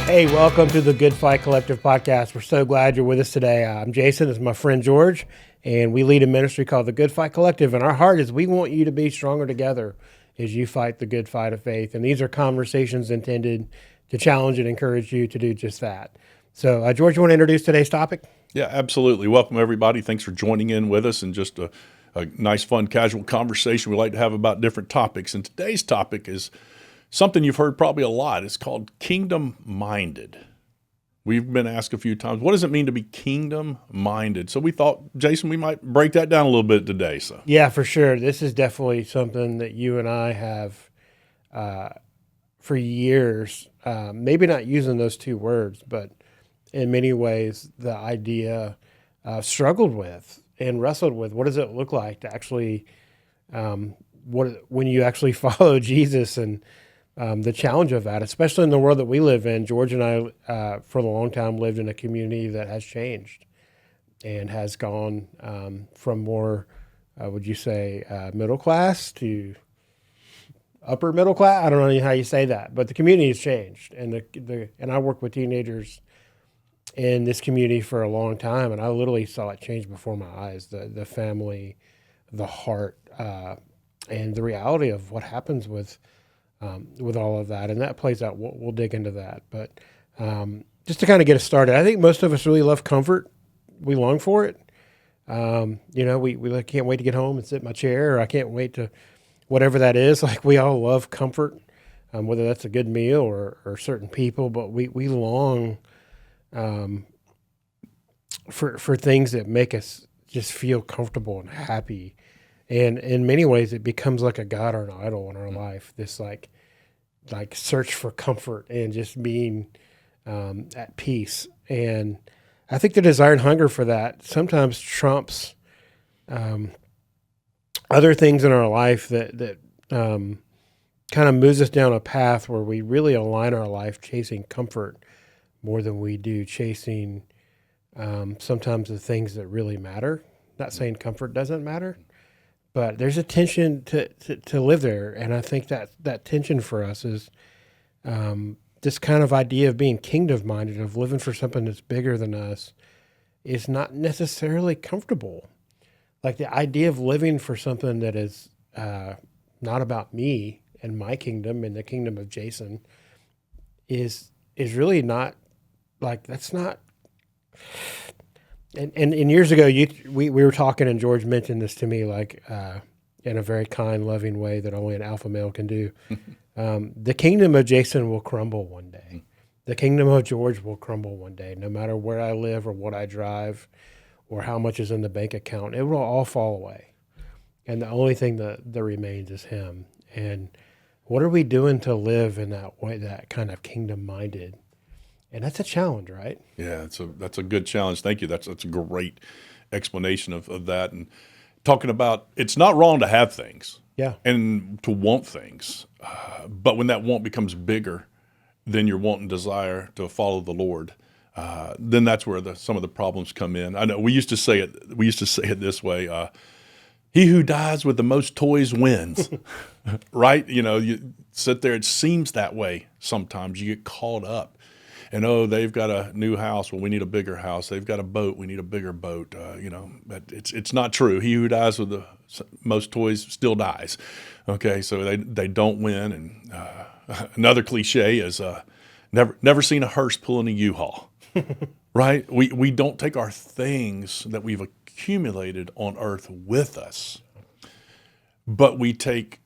Hey, welcome to the Good Fight Collective podcast. We're so glad you're with us today. I'm Jason. This is my friend George, and we lead a ministry called the Good Fight Collective. And our heart is we want you to be stronger together as you fight the good fight of faith. And these are conversations intended to challenge and encourage you to do just that. So, George, you want to introduce today's topic? Yeah, absolutely. Welcome, everybody. Thanks for joining in with us and just a nice, fun, casual conversation we like to have about different topics. And today's topic is something you've heard probably a lot. It's called kingdom-minded. We've been asked a few times, what does it mean to be kingdom-minded? So we thought, Jason, we might break that down a little bit today. So Yeah, for sure. This is definitely something that you and I have for years, maybe not using those two words, but in many ways the idea struggled with and wrestled with. What does it look like to actually, when you actually follow Jesus and the challenge of that, especially in the world that we live in. George and I, for a long time, lived in a community that has changed and has gone from more, would you say, middle class to upper middle class? I don't know how you say that, but the community has changed. And and I work with teenagers in this community for a long time, and I literally saw it change before my eyes. The family, the heart, and the reality of what happens with all of that, and that plays out. We'll dig into that, but just to kind of get us started, I think most of us really love comfort. We long for it. We can't wait to get home and sit in my chair, or I can't wait to whatever that is. Like we all love comfort, whether that's a good meal or certain people, but we long for things that make us just feel comfortable and happy. And in many ways, it becomes like a god or an idol in our life. This like search for comfort and just being at peace. And I think the desire and hunger for that sometimes trumps other things in our life that kind of moves us down a path where we really align our life chasing comfort more than we do chasing sometimes the things that really matter. Not saying comfort doesn't matter. But there's a tension to live there, and I think that tension for us is this kind of idea of being kingdom-minded, of living for something that's bigger than us, is not necessarily comfortable. Like the idea of living for something that is not about me and my kingdom and the kingdom of Jason is really not, like, that's not... And years ago, we were talking, and George mentioned this to me, like in a very kind, loving way that only an alpha male can do. The kingdom of Jason will crumble one day. The kingdom of George will crumble one day, no matter where I live or what I drive or how much is in the bank account. It will all fall away, and the only thing that remains is him. And what are we doing to live in that way, that kind of kingdom-minded? And that's a challenge, right? yeah, that's a good challenge. Thank you. That's a great explanation of that. And talking about it's not wrong to have things, Yeah. and to want things, but when that want becomes bigger than your want and desire to follow the Lord, then that's where some of the problems come in. I know we used to say it this way: "He who dies with the most toys wins." Right? You sit there. It seems that way sometimes. You get caught up. And they've got a new house. Well, we need a bigger house. They've got a boat. We need a bigger boat. But it's not true. He who dies with the most toys still dies. Okay, so they don't win. And another cliche is never seen a hearse pulling a U-Haul. Right? We don't take our things that we've accumulated on earth with us, but we take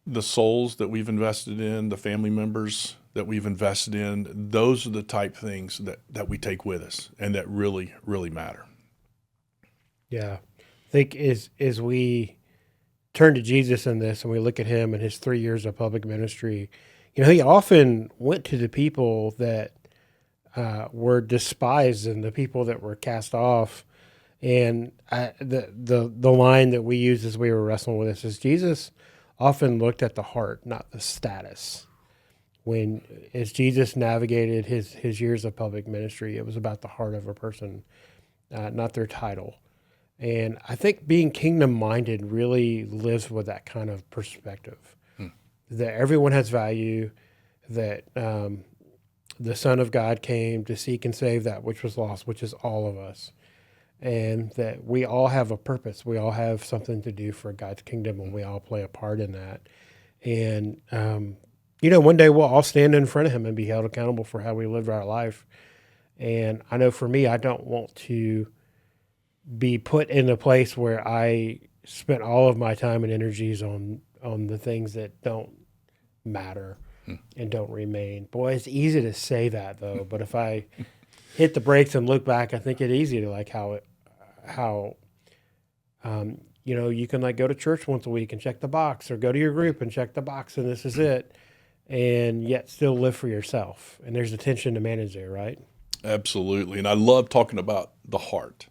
the souls that we've invested in, the family members that we've invested in. Those are the type things that we take with us and that really, really matter. Yeah. I think as we turn to Jesus in this and we look at him and his 3 years of public ministry, he often went to the people that were despised and the people that were cast off. And the line that we used as we were wrestling with this is Jesus often looked at the heart, not the status. As Jesus navigated his years of public ministry, it was about the heart of a person, not their title. And I think being kingdom-minded really lives with that kind of perspective, that everyone has value, that the Son of God came to seek and save that which was lost, which is all of us. And that we all have a purpose. We all have something to do for God's kingdom, and we all play a part in that. And, one day we'll all stand in front of him and be held accountable for how we lived our life. And I know for me, I don't want to be put in a place where I spent all of my time and energies on the things that don't matter and don't remain. Boy, it's easy to say that though. But if I hit the brakes and look back, I think it's easy to like how you can like go to church once a week and check the box, or go to your group and check the box, and this is it, and yet still live for yourself. And there's a tension to manage there, right? Absolutely. And I love talking about the heart.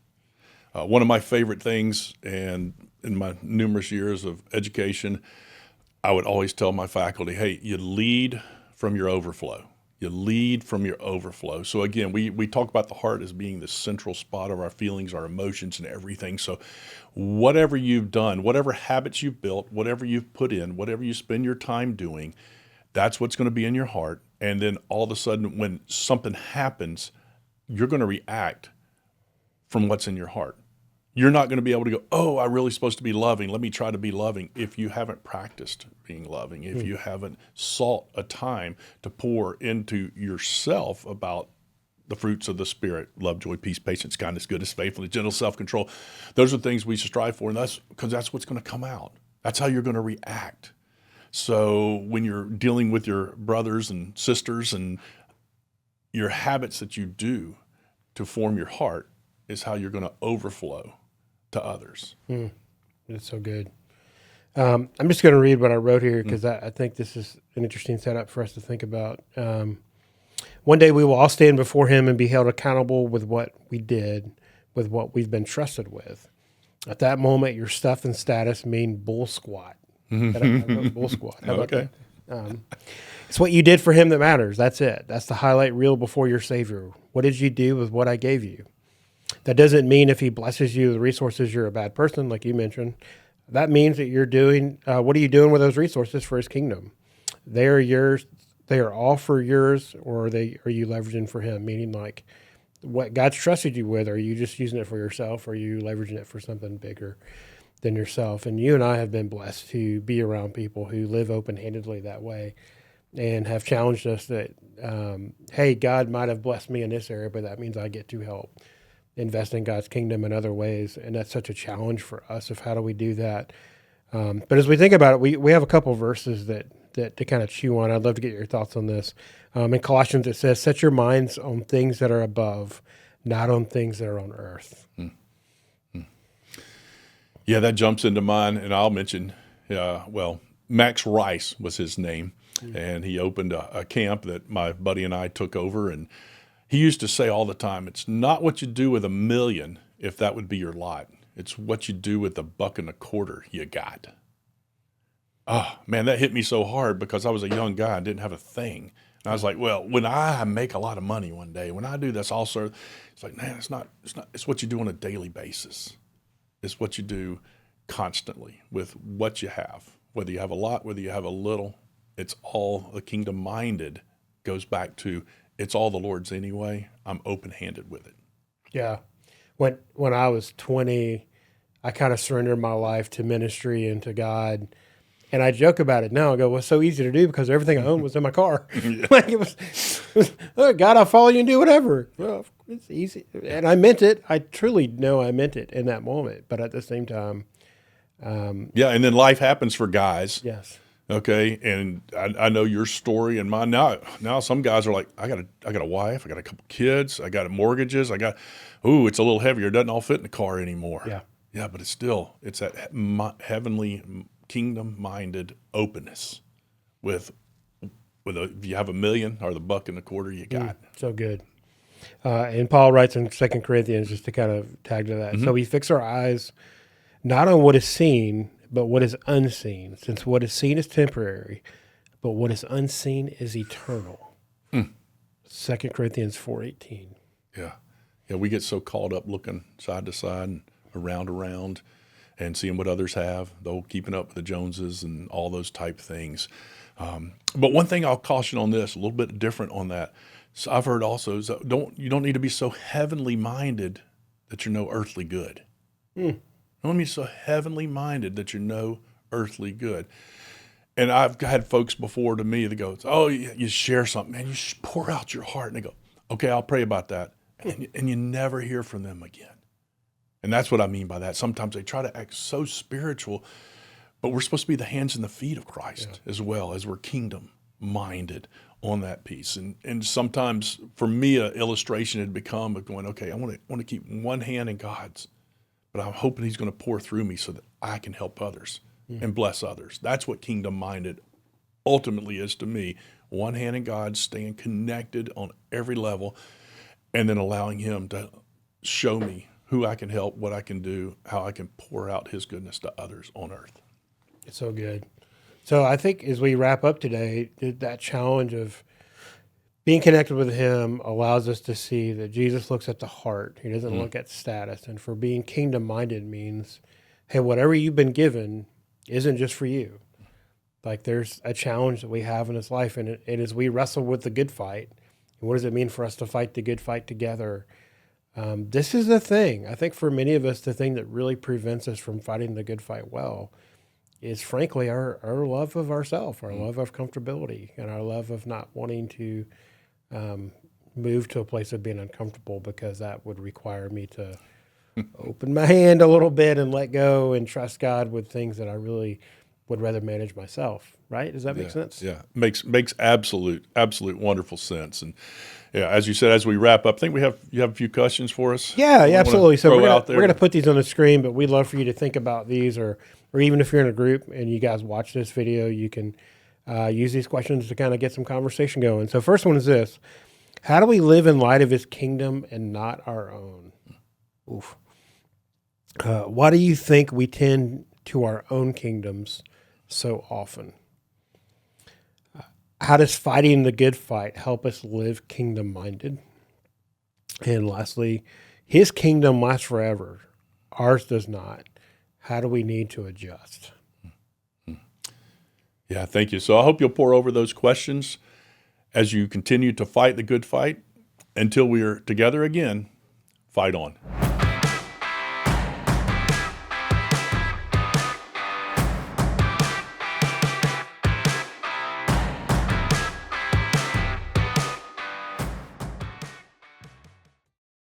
One of my favorite things, and in my numerous years of education, I would always tell my faculty, hey, you lead from your overflow. You lead from your overflow. So again, we talk about the heart as being the central spot of our feelings, our emotions, and everything. So whatever you've done, whatever habits you've built, whatever you've put in, whatever you spend your time doing, that's what's going to be in your heart. And then all of a sudden, when something happens, you're going to react from what's in your heart. You're not going to be able to go, oh, I'm really supposed to be loving. Let me try to be loving. If you haven't practiced being loving, if you haven't sought a time to pour into yourself about the fruits of the Spirit, love, joy, peace, patience, kindness, goodness, faithfulness, gentle, self-control. Those are things we should strive for, and that's because that's what's going to come out. That's how you're going to react. So when you're dealing with your brothers and sisters, and your habits that you do to form your heart is how you're going to overflow to others. That's so good. I'm just going to read what I wrote here because I think this is an interesting setup for us to think about. One day we will all stand before him and be held accountable with what we did, with what we've been trusted with. At that moment, your stuff and status mean bull squat. I wrote bull squat. How about Okay. that? It's what you did for him that matters. That's it. That's the highlight reel before your Savior. What did you do with what I gave you? That doesn't mean if he blesses you with resources, you're a bad person, like you mentioned. That means that you're doing, what are you doing with those resources for his kingdom? They are yours. They are all for yours, or are you leveraging for him? Meaning like what God's trusted you with, are you just using it for yourself? Or are you leveraging it for something bigger than yourself? And you and I have been blessed to be around people who live open-handedly that way and have challenged us that, hey, God might have blessed me in this area, but that means I get to help invest in God's kingdom in other ways. And that's such a challenge for us of how do we do that. But as we think about it, we have a couple verses that to kind of chew on. I'd love to get your thoughts on this. In Colossians, it says, set your minds on things that are above, not on things that are on earth. Yeah, that jumps into mind, and I'll mention, Max Rice was his name, and he opened a camp that my buddy and I took over, and he used to say all the time, it's not what you do with $1 million, if that would be your lot. It's what you do with $1.25 you got. Oh, man, that hit me so hard because I was a young guy and didn't have a thing. And I was like, well, when I make a lot of money one day, when I do this also, it's like, man, it's what you do on a daily basis. It's what you do constantly with what you have, whether you have a lot, whether you have a little. It's all the kingdom minded goes back to it's all the Lord's anyway. I'm open-handed with it. Yeah. When I was 20, I kind of surrendered my life to ministry and to God. And I joke about it now. I go, well, it's so easy to do because everything I owned was in my car. Like it was, oh, God, I'll follow you and do whatever. Well, it's easy. And I meant it. I truly know I meant it in that moment. But at the same time. Yeah, and then life happens for guys. Yes. Okay, and I know your story and mine. Now some guys are like, I got a wife, I got a couple kids, I got mortgages, it's a little heavier. It doesn't all fit in the car anymore. Yeah, but it's that heavenly kingdom-minded openness with if you have $1 million or $1.25 you got. So good. And Paul writes in 2 Corinthians, just to kind of tag to that. So we fix our eyes not on what is seen, but what is unseen, since what is seen is temporary, but what is unseen is eternal. 2 Corinthians 4:18. Yeah, we get so caught up looking side to side and around, and seeing what others have, though keeping up with the Joneses and all those type things. But one thing I'll caution on this, a little bit different on that. So I've heard also, so you don't need to be so heavenly minded that you're no earthly good. Mm. Don't be so heavenly minded that you're no earthly good. And I've had folks before to me that go, oh, you share something, man, you pour out your heart. And they go, okay, I'll pray about that. And you never hear from them again. And that's what I mean by that. Sometimes they try to act so spiritual, but we're supposed to be the hands and the feet of Christ as well, as we're kingdom minded on that piece. And sometimes for me, an illustration had become of going, okay, I want to keep one hand in God's, but I'm hoping he's going to pour through me so that I can help others and bless others. That's what kingdom minded ultimately is to me. One hand in God, staying connected on every level, and then allowing him to show me who I can help, what I can do, how I can pour out his goodness to others on earth. It's so good. So I think as we wrap up today, that challenge of being connected with him allows us to see that Jesus looks at the heart. He doesn't look at status. And for being kingdom minded means, hey, whatever you've been given isn't just for you. Like there's a challenge that we have in this life. And as we wrestle with the good fight, and what does it mean for us to fight the good fight together? This is the thing. I think for many of us, the thing that really prevents us from fighting the good fight well is frankly our love of ourselves, our love of comfortability, and our love of not wanting to move to a place of being uncomfortable, because that would require me to open my hand a little bit and let go and trust God with things that I really would rather manage myself. Right? Does that make sense? Yeah, makes absolute wonderful sense. And yeah, as you said, as we wrap up, I think you have a few questions for us. Yeah, absolutely. So we're out there. going to put these on the screen, but we'd love for you to think about these, or even if you're in a group and you guys watch this video, you can use these questions to kind of get some conversation going. So first one is this: how do we live in light of his kingdom and not our own? Oof. Why do you think we tend to our own kingdoms so often? How does fighting the good fight help us live kingdom-minded? And lastly, his kingdom lasts forever. Ours does not. How do we need to adjust? Yeah, thank you. So I hope you'll pour over those questions as you continue to fight the good fight. Until we are together again, fight on.